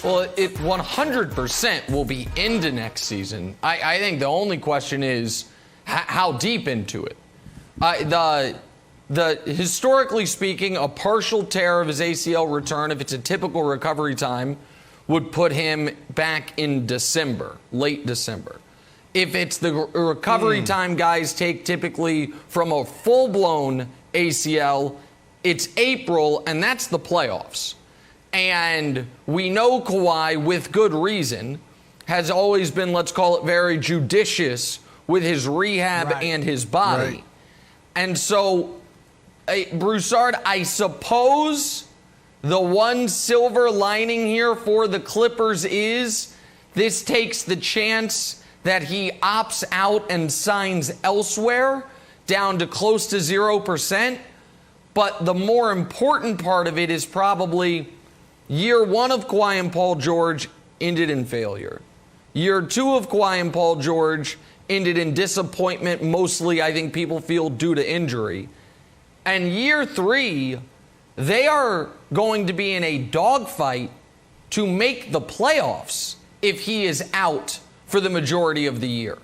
Well, it 100% will be into next season. I think the only question is how deep into it. The historically speaking, a partial tear of his ACL return, if it's a typical recovery time, would put him back in December, late December. If it's the recovery time guys take typically from a full-blown ACL, it's April, and that's the playoffs. And we know Kawhi, with good reason, has always been, let's call it, very judicious with his rehab and his body. Right. And so, Broussard, I suppose the one silver lining here for the Clippers is this takes the chance that he opts out and signs elsewhere down to close to 0%. But the more important part of it is probably year one of Kawhi and Paul George ended in failure. Year two of Kawhi and Paul George ended in disappointment, mostly, I think people feel, due to injury. And year three, they are going to be in a dogfight to make the playoffs if he is out for the majority of the year.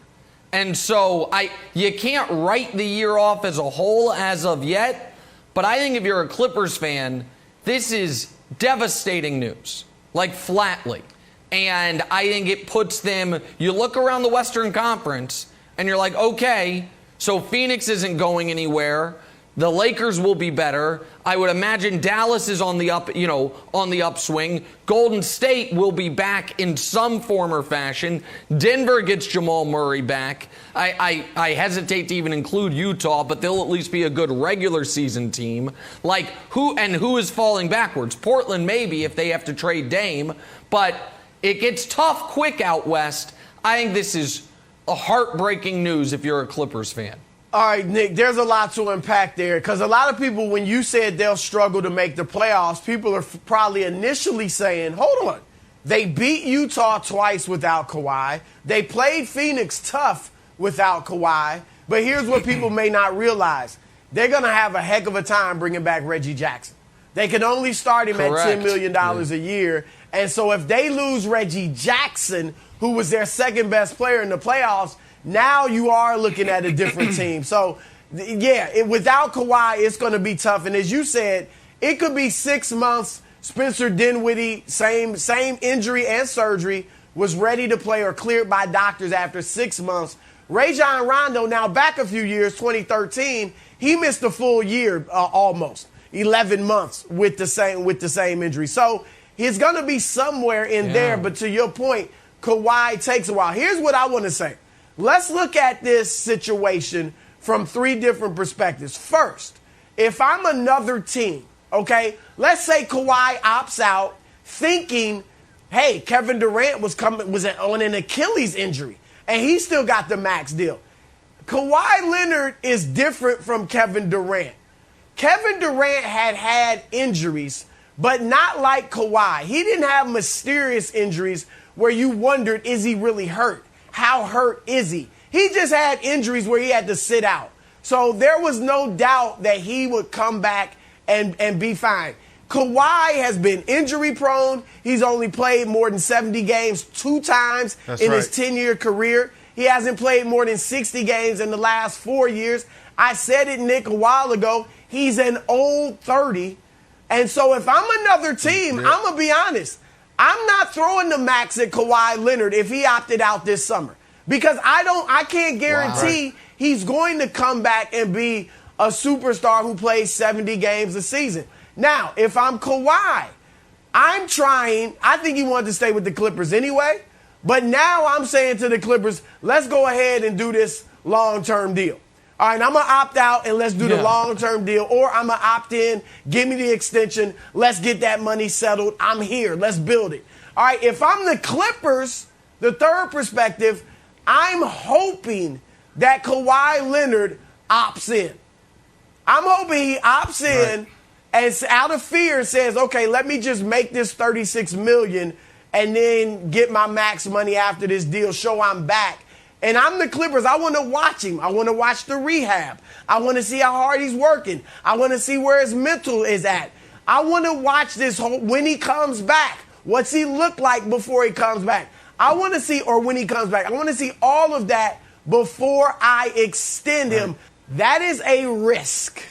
And so you can't write the year off as a whole as of yet, but I think if you're a Clippers fan, this is devastating news, like flatly. And I think it puts them, you look around the Western Conference and you're like, okay, so Phoenix isn't going anywhere. The Lakers will be better. I would imagine Dallas is on the upswing. Golden State will be back in some form or fashion. Denver gets Jamal Murray back. I hesitate to even include Utah, but they'll at least be a good regular season team. Like who is falling backwards? Portland maybe if they have to trade Dame, but it gets tough quick out west. I think this is a heartbreaking news if you're a Clippers fan. All right, Nick, there's a lot to unpack there because a lot of people, when you said they'll struggle to make the playoffs, people are probably initially saying, hold on, they beat Utah twice without Kawhi. They played Phoenix tough without Kawhi. But here's what people may not realize. They're going to have a heck of a time bringing back Reggie Jackson. They can only start him at $10 million a year. And so if they lose Reggie Jackson, who was their second best player in the playoffs, now you are looking at a different team. So, yeah, without Kawhi, it's going to be tough. And as you said, it could be 6 months. Spencer Dinwiddie, same injury and surgery, was ready to play or cleared by doctors after 6 months. Rajon Rondo, now back a few years, 2013, he missed a full year almost, 11 months with the same injury. So he's going to be somewhere in there. But to your point, Kawhi takes a while. Here's what I want to say. Let's look at this situation from three different perspectives. First, if I'm another team, okay, let's say Kawhi opts out thinking, hey, Kevin Durant was on an Achilles injury, and he still got the max deal. Kawhi Leonard is different from Kevin Durant. Kevin Durant had injuries, but not like Kawhi. He didn't have mysterious injuries where you wondered, is he really hurt? How hurt is he? He just had injuries where he had to sit out. So there was no doubt that he would come back and be fine. Kawhi has been injury prone. He's only played more than 70 games 2 times his 10-year career. He hasn't played more than 60 games in the last 4 years. I said it, Nick, a while ago. He's an old 30. And so if I'm another team, I'm going to be honest. I'm not throwing the max at Kawhi Leonard if he opted out this summer because I can't guarantee he's going to come back and be a superstar who plays 70 games a season. Now, if I'm Kawhi, I'm trying. I think he wanted to stay with the Clippers anyway, but now I'm saying to the Clippers, let's go ahead and do this long-term deal. All right, I'm going to opt out and let's do the long-term deal. Or I'm going to opt in, give me the extension, let's get that money settled. I'm here. Let's build it. All right, if I'm the Clippers, the third perspective, I'm hoping that Kawhi Leonard opts in. I'm hoping he opts in and out of fear says, okay, let me just make this $36 million and then get my max money after this deal, show I'm back. And I'm the Clippers. I want to watch him. I want to watch the rehab. I want to see how hard he's working. I want to see where his mental is at. I want to watch this when he comes back. What's he look like before he comes back? I want to see, or when he comes back, I want to see all of that before I extend him. That is a risk.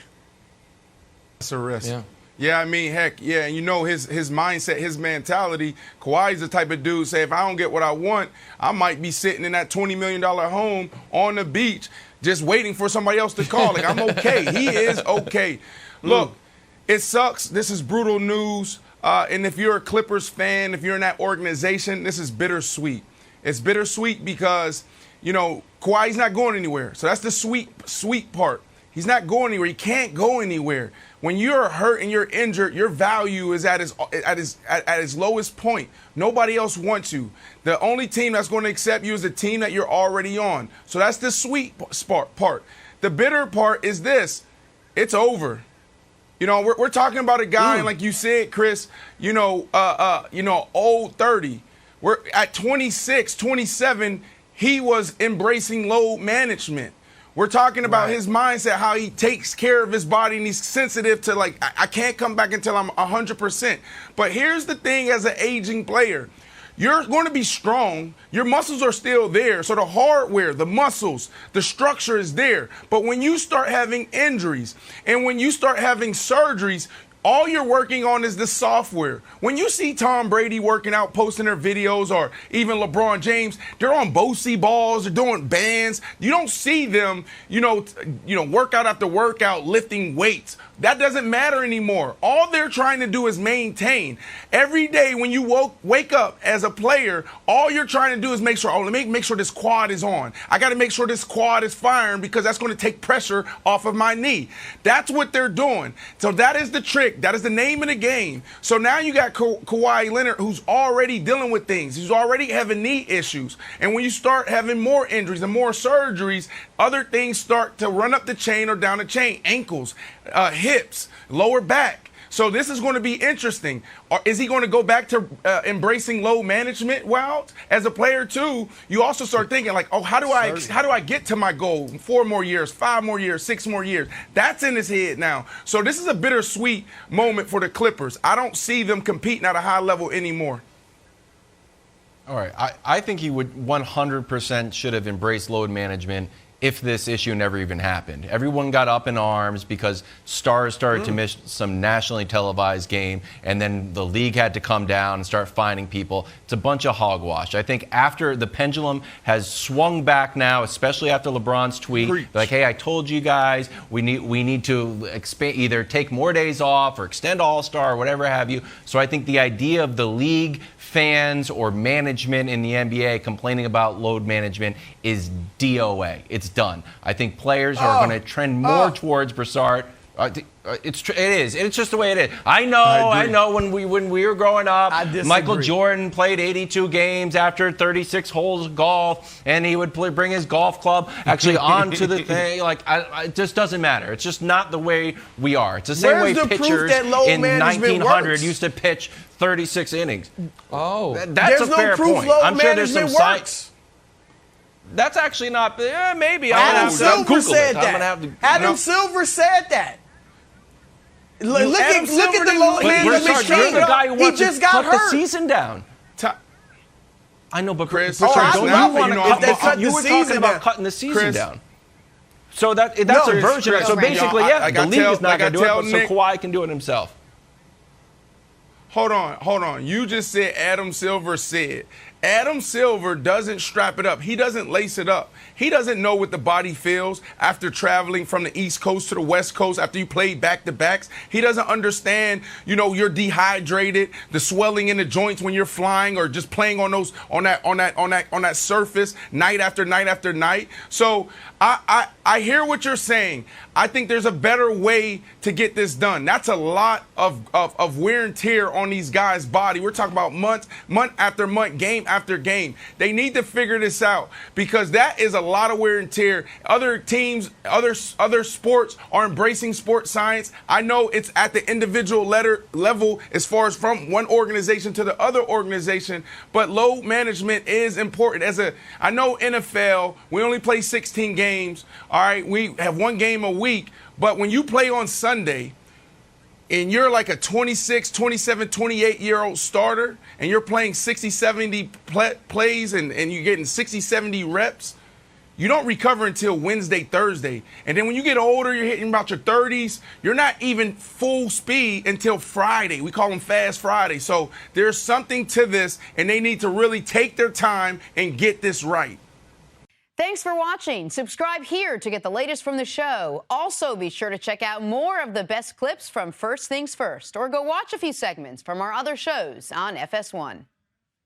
That's a risk. Yeah. Yeah, I mean, heck, yeah, and you know his mindset, his mentality. Kawhi's the type of dude, say, if I don't get what I want, I might be sitting in that $20 million home on the beach just waiting for somebody else to call. Like, I'm okay. He is okay. Look, it sucks. This is brutal news. And if you're a Clippers fan, if you're in that organization, this is bittersweet. It's bittersweet because, you know, Kawhi's not going anywhere. So that's the sweet part. He's not going anywhere. He can't go anywhere. When you're hurt and you're injured, your value is at its lowest point. Nobody else wants you. The only team that's going to accept you is the team that you're already on. So that's the sweet part. The bitter part is this. It's over. You know, we're talking about a guy, and like you said, Chris, old 30. We're at 26, 27, he was embracing load management. We're talking about his mindset, how he takes care of his body, and he's sensitive to, like, I can't come back until I'm 100%. But here's the thing as an aging player. You're going to be strong. Your muscles are still there. So the hardware, the muscles, the structure is there. But when you start having injuries and when you start having surgeries, all you're working on is the software. When you see Tom Brady working out, posting their videos, or even LeBron James, they're on Bosey balls, they're doing bands. You don't see them, workout after workout, lifting weights. That doesn't matter anymore. All they're trying to do is maintain. Every day when you wake up as a player, all you're trying to do is make sure, let me make sure this quad is on. I got to make sure this quad is firing because that's going to take pressure off of my knee. That's what they're doing. So that is the trick. That is the name of the game. So now you got Kawhi Leonard, who's already dealing with things. He's already having knee issues. And when you start having more injuries and more surgeries, other things start to run up the chain or down the chain. Ankles, hips, lower back. So this is going to be interesting. Is he going to go back to embracing load management? Well, as a player too, you also start thinking like, how do I get to my goal? 4 more years, 5 more years, 6 more years. That's in his head now. So this is a bittersweet moment for the Clippers. I don't see them competing at a high level anymore. All right. I think he would 100% should have embraced load management if this issue never even happened. Everyone got up in arms because stars started to miss some nationally televised game, and then the league had to come down and start fining people. It's a bunch of hogwash. I think after the pendulum has swung back now, especially after LeBron's tweet, like, hey, I told you guys we need to expand, either take more days off or extend All-Star or whatever have you. So I think the idea of the league, fans, or management in the NBA complaining about load management is DOA. It's done. I think players are going to trend more towards Broussard. It is. It's just the way it is. I know. When we were growing up, Michael Jordan played 82 games after 36 holes of golf, and he would bring his golf club actually onto the thing. Like, it just doesn't matter. It's just not the way we are. It's the same way pitchers in 1900 used to pitch 36 innings. Oh, There's that's a no fair proof point. load I'm sure there's some management sites. That's actually not. Maybe. Adam Silver said that. Adam Silver said that. Look at the load management You're the guy who wants he just to got cut the hurt. season down. I know, but Chris, don't you want to cut the you were season talking about down. cutting the season Chris, down. So that's a version of it. So basically, the league is not going to do it, so Kawhi can do it himself. Hold on. You just said Adam Silver said. Adam Silver doesn't strap it up. He doesn't lace it up. He doesn't know what the body feels after traveling from the East Coast to the West Coast after you play back-to-backs. He doesn't understand, you're dehydrated, the swelling in the joints when you're flying or just playing on that surface night after night after night. So I hear what you're saying. I think there's a better way to get this done. That's a lot of wear and tear on these guys' body. We're talking about month after month, game after game. They need to figure this out because that is a lot of wear and tear. Other teams, other sports are embracing sports science. I know it's at the individual level as far as from one organization to the other organization, but load management is important. I know NFL, we only play 16 games. All right, we have one game a week, but when you play on Sunday, and you're like a 26, 27, 28-year-old starter, and you're playing 60, 70 plays, and you're getting 60, 70 reps, you don't recover until Wednesday, Thursday. And then when you get older, you're hitting about your 30s, you're not even full speed until Friday. We call them Fast Friday. So there's something to this, and they need to really take their time and get this right. Thanks for watching. Subscribe here to get the latest from the show. Also, be sure to check out more of the best clips from First Things First, or go watch a few segments from our other shows on FS1.